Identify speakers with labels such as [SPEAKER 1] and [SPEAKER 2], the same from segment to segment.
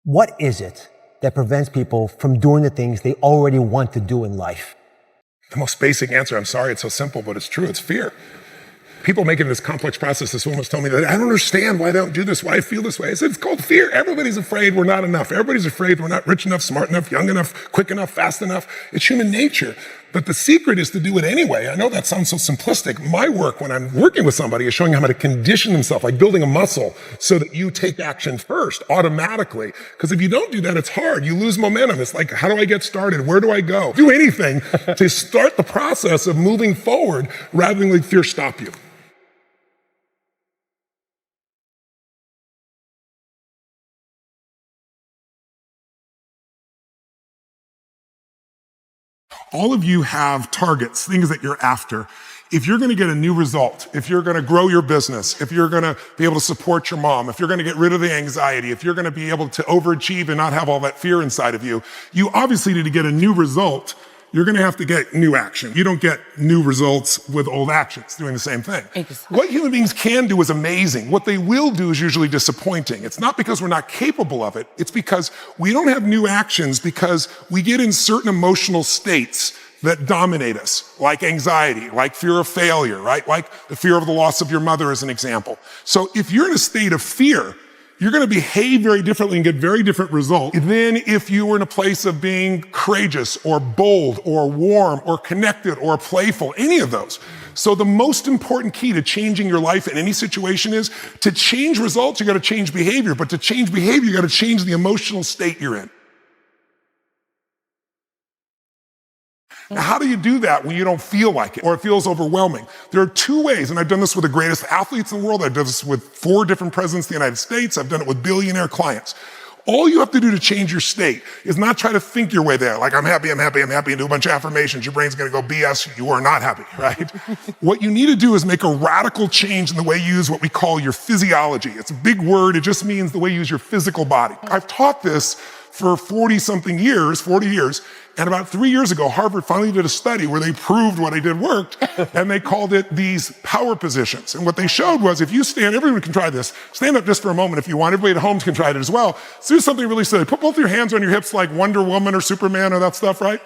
[SPEAKER 1] What is it that prevents people from doing the things they already want to do in life?
[SPEAKER 2] The most basic answer, I'm sorry it's so simple, but it's true, it's fear. People make it this complex process. This woman was telling me that I don't understand why they don't do this, why I feel this way. I said, it's called fear. Everybody's afraid we're not enough. Everybody's afraid we're not rich enough, smart enough, young enough, quick enough, fast enough. It's human nature. But the secret is to do it anyway. I know that sounds so simplistic. My work when I'm working with somebody is showing them how to condition themselves, like building a muscle, so that you take action first, automatically. Because if you don't do that, it's hard. You lose momentum. It's like, how do I get started? Where do I go? Do anything to start the process of moving forward rather than let fear stop you. All of you have targets, things that you're after. If you're going to get a new result, if you're going to grow your business, if you're going to be able to support your mom, if you're going to get rid of the anxiety, if you're going to be able to overachieve and not have all that fear inside of you, you obviously need to get a new result. You're going to have to get new action. You don't get new results with old actions doing the same thing.
[SPEAKER 3] Exactly.
[SPEAKER 2] What human beings can do is amazing. What they will do is usually disappointing. It's not because we're not capable of it. It's because we don't have new actions because we get in certain emotional states that dominate us, like anxiety, like fear of failure, right? Like the fear of the loss of your mother as an example. So if you're in a state of fear, you're going to behave very differently and get very different results than if you were in a place of being courageous or bold or warm or connected or playful, any of those. So the most important key to changing your life in any situation is to change results, you got to change behavior. But to change behavior, you got to change the emotional state you're in. Now, how do you do that when you don't feel like it or it feels overwhelming? There are two ways, and I've done this with the greatest athletes in the world. I've done this with 4 different presidents of the United States. I've done it with billionaire clients. All you have to do to change your state is not try to think your way there, like I'm happy, I'm happy, I'm happy, and do a bunch of affirmations. Your brain's going to go BS, you are not happy, right? What you need to do is make a radical change in the way you use what we call your physiology. It's a big word. It just means the way you use your physical body. I've taught this for 40 years, and about 3 years ago, Harvard finally did a study where they proved what I did worked, and they called it these power positions. And what they showed was if you stand, everyone can try this, stand up just for a moment if you want, everybody at home can try it as well. So do something really silly. Put both your hands on your hips like Wonder Woman or Superman or that stuff, right?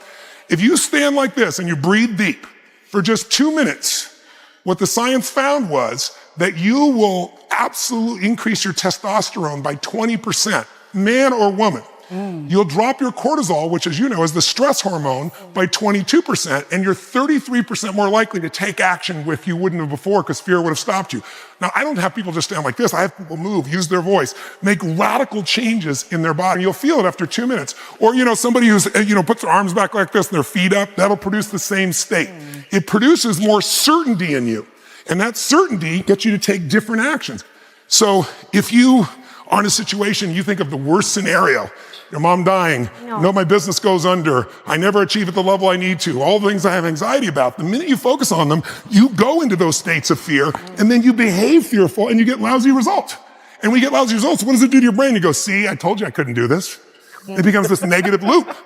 [SPEAKER 2] If you stand like this and you breathe deep for just 2 minutes, what the science found was that you will absolutely increase your testosterone by 20%, man or woman. You'll drop your cortisol, which as you know is the stress hormone, by 22%, and you're 33% more likely to take action if you wouldn't have before because fear would have stopped you. Now, I don't have people just stand like this. I have people move, use their voice, make radical changes in their body. You'll feel it after 2 minutes. Or, somebody who's, puts their arms back like this and their feet up, that'll produce the same state. It produces more certainty in you. And that certainty gets you to take different actions. So if you are in a situation, you think of the worst scenario, your mom dying, my business goes under, I never achieve at the level I need to, all the things I have anxiety about. The minute you focus on them, you go into those states of fear, and then you behave fearful, and you get lousy results. And when you get lousy results, what does it do to your brain? You go, see, I told you I couldn't do this. It becomes this negative loop.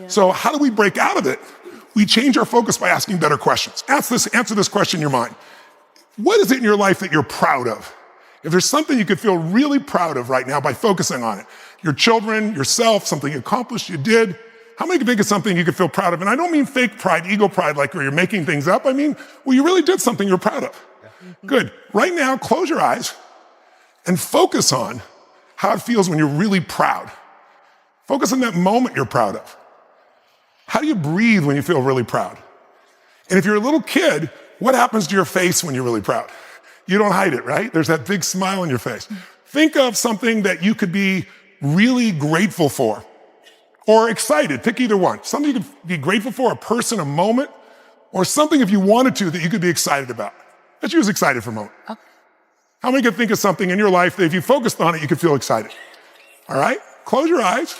[SPEAKER 2] So how do we break out of it? We change our focus by asking better questions. Answer this question in your mind. What is it in your life that you're proud of? If there's something you could feel really proud of right now by focusing on it, your children, yourself, something you accomplished, you did, how many can think of something you could feel proud of? And I don't mean fake pride, ego pride, like where you're making things up. I mean, well, you really did something you're proud of. Good. Right now, close your eyes and focus on how it feels when you're really proud. Focus on that moment you're proud of. How do you breathe when you feel really proud? And if you're a little kid, what happens to your face when you're really proud? You don't hide it, right? There's that big smile on your face. Think of something that you could be really grateful for or excited. Pick either one. Something you could be grateful for, a person, a moment, or something if you wanted to that you could be excited about. Let's use excited for a moment. Okay. How many could think of something in your life that if you focused on it, you could feel excited? All right? Close your eyes.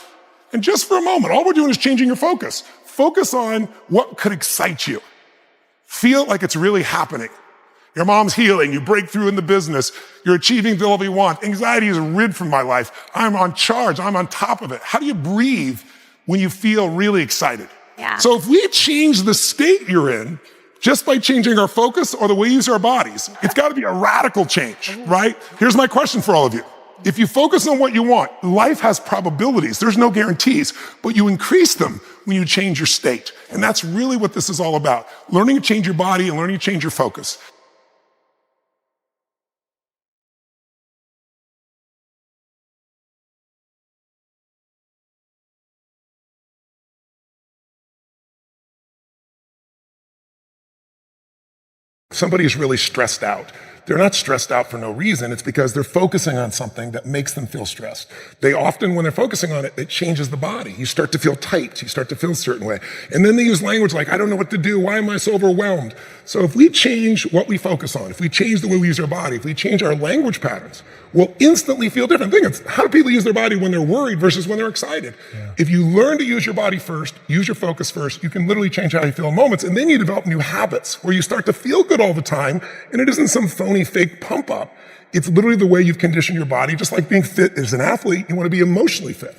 [SPEAKER 2] And just for a moment, all we're doing is changing your focus. Focus on what could excite you. Feel like it's really happening. Your mom's healing, you break through in the business, you're achieving the level you want. Anxiety is rid from my life. I'm on charge, I'm on top of it. How do you breathe when you feel really excited?
[SPEAKER 3] Yeah.
[SPEAKER 2] So if we change the state you're in, just by changing our focus or the way we use our bodies. It's got to be a radical change, right? Here's my question for all of you. If you focus on what you want, life has probabilities. There's no guarantees, but you increase them when you change your state. And that's really what this is all about. Learning to change your body and learning to change your focus. Somebody is really stressed out. They're not stressed out for no reason. It's because they're focusing on something that makes them feel stressed. They often, when they're focusing on it, it changes the body. You start to feel tight. You start to feel a certain way. And then they use language like, I don't know what to do. Why am I so overwhelmed? So if we change what we focus on, if we change the way we use our body, if we change our language patterns, we'll instantly feel different. Think it's how do people use their body when they're worried versus when they're excited? Yeah. If you learn to use your body first, use your focus first, you can literally change how you feel in moments. And then you develop new habits where you start to feel good all the time. And it isn't some phony, fake pump up. It's literally the way you've conditioned your body. Just like being fit as an athlete, you want to be emotionally fit.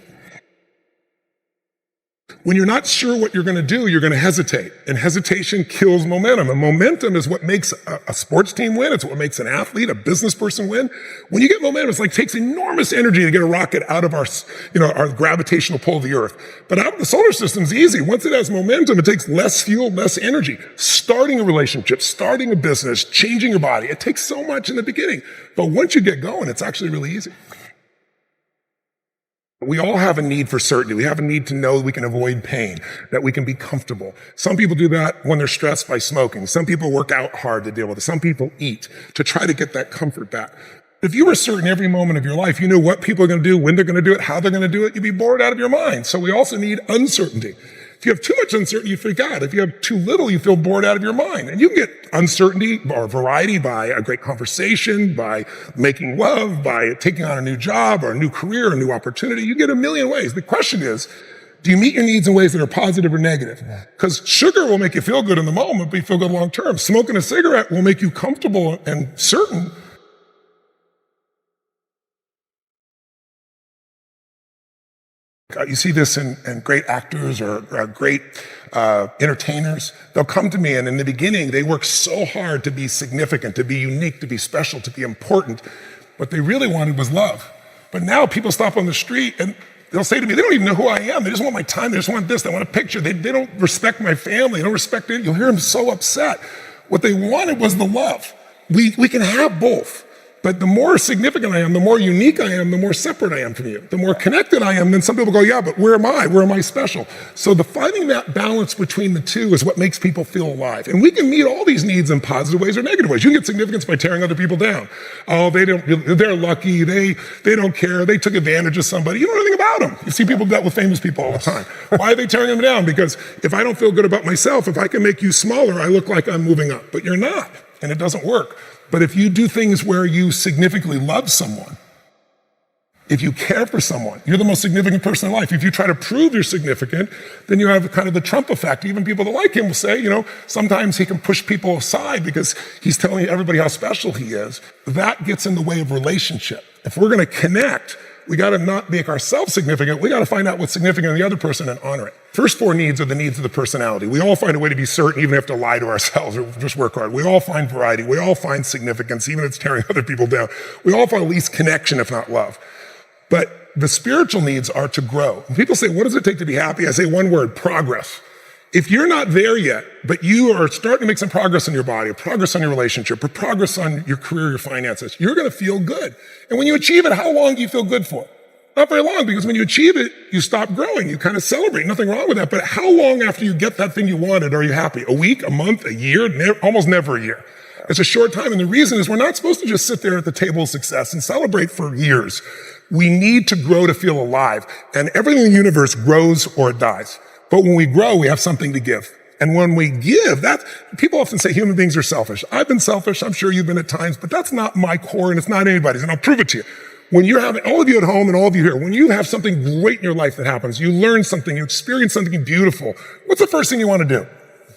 [SPEAKER 2] When you're not sure what you're going to do, you're going to hesitate. And hesitation kills momentum. And momentum is what makes a sports team win. It's what makes an athlete, a business person win. When you get momentum, it's like it takes enormous energy to get a rocket out of our gravitational pull of the earth. But out of the solar system's easy. Once it has momentum, it takes less fuel, less energy. Starting a relationship, starting a business, changing your body, it takes so much in the beginning. But once you get going, it's actually really easy. We all have a need for certainty. We have a need to know that we can avoid pain, that we can be comfortable. Some people do that when they're stressed by smoking. Some people work out hard to deal with it. Some people eat to try to get that comfort back. If you were certain every moment of your life, you knew what people are going to do, when they're going to do it, how they're going to do it, you'd be bored out of your mind. So we also need uncertainty. If you have too much uncertainty, you freak out. If you have too little, you feel bored out of your mind. And you can get uncertainty or variety by a great conversation, by making love, by taking on a new job or a new career, a new opportunity. You get a million ways. The question is, do you meet your needs in ways that are positive or negative? Because sugar will make you feel good in the moment, but you feel good long term. Smoking a cigarette will make you comfortable and certain. You see this in great actors or great entertainers. They'll come to me, and in the beginning, they work so hard to be significant, to be unique, to be special, to be important. What they really wanted was love. But now people stop on the street, and they'll say to me, they don't even know who I am. They just want my time. They just want this. They want a picture. They don't respect my family. They don't respect it. You'll hear them so upset. What they wanted was the love. We can have both. But the more significant I am, the more unique I am, the more separate I am from you. The more connected I am, then some people go, yeah, but where am I? Where am I special? So finding that balance between the two is what makes people feel alive. And we can meet all these needs in positive ways or negative ways. You can get significance by tearing other people down. Oh, they're lucky. They don't care. They took advantage of somebody. You don't know anything about them. You see people do that with famous people all the time. Why are they tearing them down? Because if I don't feel good about myself, if I can make you smaller, I look like I'm moving up. But you're not. And it doesn't work. But if you do things where you significantly love someone, if you care for someone, you're the most significant person in life. If you try to prove you're significant, then you have kind of the Trump effect. Even people that like him will say, sometimes he can push people aside because he's telling everybody how special he is. That gets in the way of relationship. If we're going to connect, we got to not make ourselves significant. We got to find out what's significant in the other person and honor it. First four needs are the needs of the personality. We all find a way to be certain, even if we have to lie to ourselves or just work hard. We all find variety. We all find significance, even if it's tearing other people down. We all find at least connection, if not love. But the spiritual needs are to grow. When people say, what does it take to be happy? I say one word, progress. If you're not there yet, but you are starting to make some progress in your body, or progress on your relationship, or progress on your career, your finances, you're going to feel good. And when you achieve it, how long do you feel good for? Not very long, because when you achieve it, you stop growing. You kind of celebrate. Nothing wrong with that. But how long after you get that thing you wanted are you happy? A week, a month, a year? Almost never a year. It's a short time. And the reason is we're not supposed to just sit there at the table of success and celebrate for years. We need to grow to feel alive. And everything in the universe grows or it dies. But when we grow, we have something to give. And when we give, people often say human beings are selfish. I've been selfish. I'm sure you've been at times, but that's not my core and it's not anybody's. And I'll prove it to you. When you're having, all of you at home and all of you here, when you have something great in your life that happens, you learn something, you experience something beautiful, what's the first thing you want to do?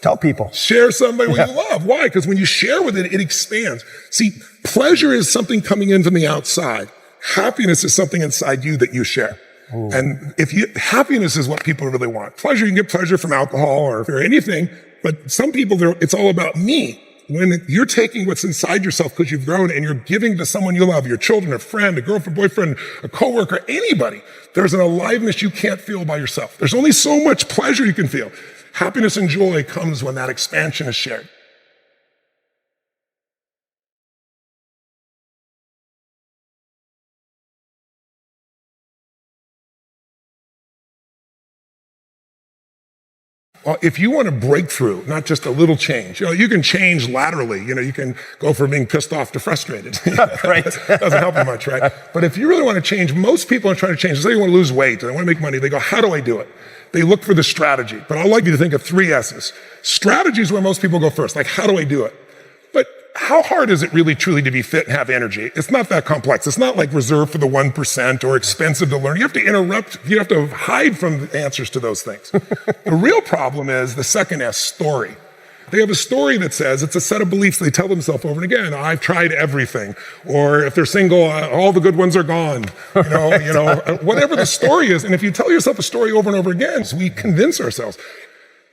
[SPEAKER 1] Tell people.
[SPEAKER 2] Share somebody you love. Why? Because when you share with it, it expands. See, pleasure is something coming in from the outside. Happiness is something inside you that you share. Ooh. And happiness is what people really want. Pleasure, you can get pleasure from alcohol or anything. But some people, it's all about me. When you're taking what's inside yourself because you've grown and you're giving to someone you love, your children, a friend, a girlfriend, boyfriend, a coworker, anybody, there's an aliveness you can't feel by yourself. There's only so much pleasure you can feel. Happiness and joy comes when that expansion is shared. Well, if you want to break through, not just a little change, you can change laterally. You can go from being pissed off to frustrated.
[SPEAKER 1] Right.
[SPEAKER 2] Doesn't help you much, right? But if you really want to change, most people are trying to change. Say you want to lose weight and they want to make money. They go, how do I do it? They look for the strategy. But I'd like you to think of 3 S's. Strategy is where most people go first. Like, how do I do it? But how hard is it really truly to be fit and have energy? It's not that complex. It's not like reserved for the 1% or expensive to learn. You have to interrupt. You have to hide from the answers to those things. The real problem is the second S, story. They have a story that says it's a set of beliefs they tell themselves over and again. I've tried everything. Or if they're single, all the good ones are gone. Whatever the story is. And if you tell yourself a story over and over again, we convince ourselves.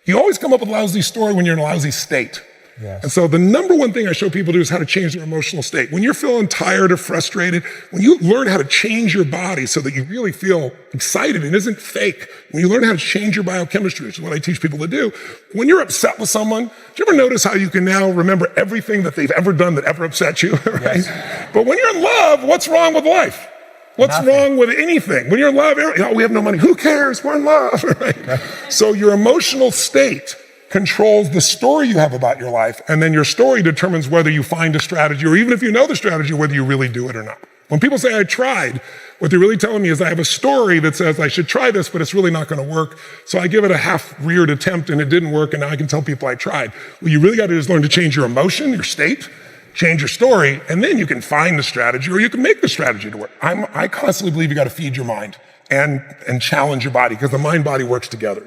[SPEAKER 2] You always come up with a lousy story when you're in a lousy state.
[SPEAKER 1] Yes.
[SPEAKER 2] And so the number one thing I show people to do is how to change their emotional state. When you're feeling tired or frustrated, when you learn how to change your body so that you really feel excited and isn't fake, when you learn how to change your biochemistry, which is what I teach people to do, when you're upset with someone, do you ever notice how you can now remember everything that they've ever done that ever upset you? Right? Yes. But when you're in love, what's wrong with life? What's wrong with anything? When you're in love, we have no money. Who cares? We're in love. Right? So your emotional state controls the story you have about your life, and then your story determines whether you find a strategy, or even if you know the strategy, whether you really do it or not. When people say I tried, what they're really telling me is I have a story that says I should try this, but it's really not going to work. So I give it a half-reared attempt and it didn't work, and now I can tell people I tried. What you really got to do is learn to change your emotion, your state, change your story, and then you can find the strategy, or you can make the strategy to work. I constantly believe you got to feed your mind and challenge your body, because the mind-body works together.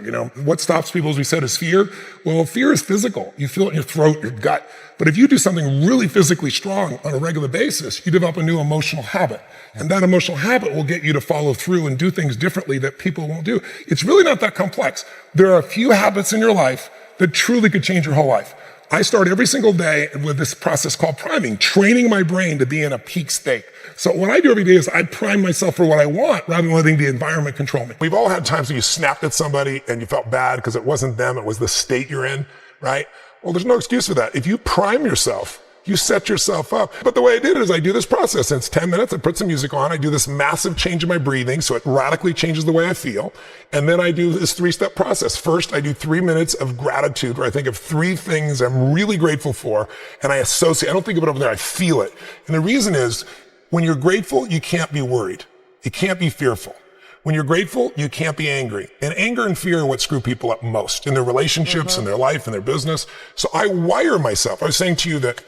[SPEAKER 2] What stops people, as we said, is fear. Well, fear is physical. You feel it in your throat, your gut. But if you do something really physically strong on a regular basis, you develop a new emotional habit. And that emotional habit will get you to follow through and do things differently that people won't do. It's really not that complex. There are a few habits in your life that truly could change your whole life. I start every single day with this process called priming, training my brain to be in a peak state. So what I do every day is I prime myself for what I want rather than letting the environment control me. We've all had times where you snapped at somebody and you felt bad because it wasn't them, it was the state you're in, right? Well, there's no excuse for that. If you prime yourself, you set yourself up. But the way I did it is I do this process, and it's 10 minutes, I put some music on, I do this massive change in my breathing, so it radically changes the way I feel. And then I do this 3-step process. First, I do 3 minutes of gratitude, where I think of 3 things I'm really grateful for, and I associate, I don't think of it over there, I feel it. And the reason is, when you're grateful, you can't be worried. You can't be fearful. When you're grateful, you can't be angry. And anger and fear are what screw people up most in their relationships, in their life, in their business. So I wire myself. I was saying to you that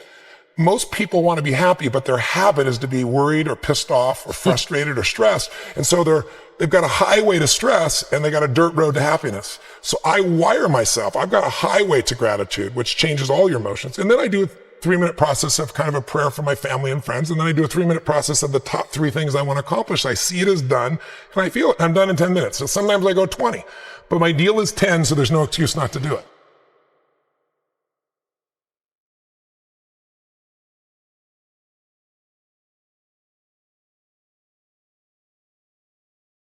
[SPEAKER 2] most people want to be happy, but their habit is to be worried or pissed off or frustrated or stressed. And so they've got a highway to stress and they got a dirt road to happiness. So I wire myself. I've got a highway to gratitude, which changes all your emotions. And then I do a 3-minute process of kind of a prayer for my family and friends. And then I do a 3-minute process of the top 3 things I want to accomplish. I see it as done and I feel it. I'm done in 10 minutes. So sometimes I go 20, but my deal is 10, so there's no excuse not to do it.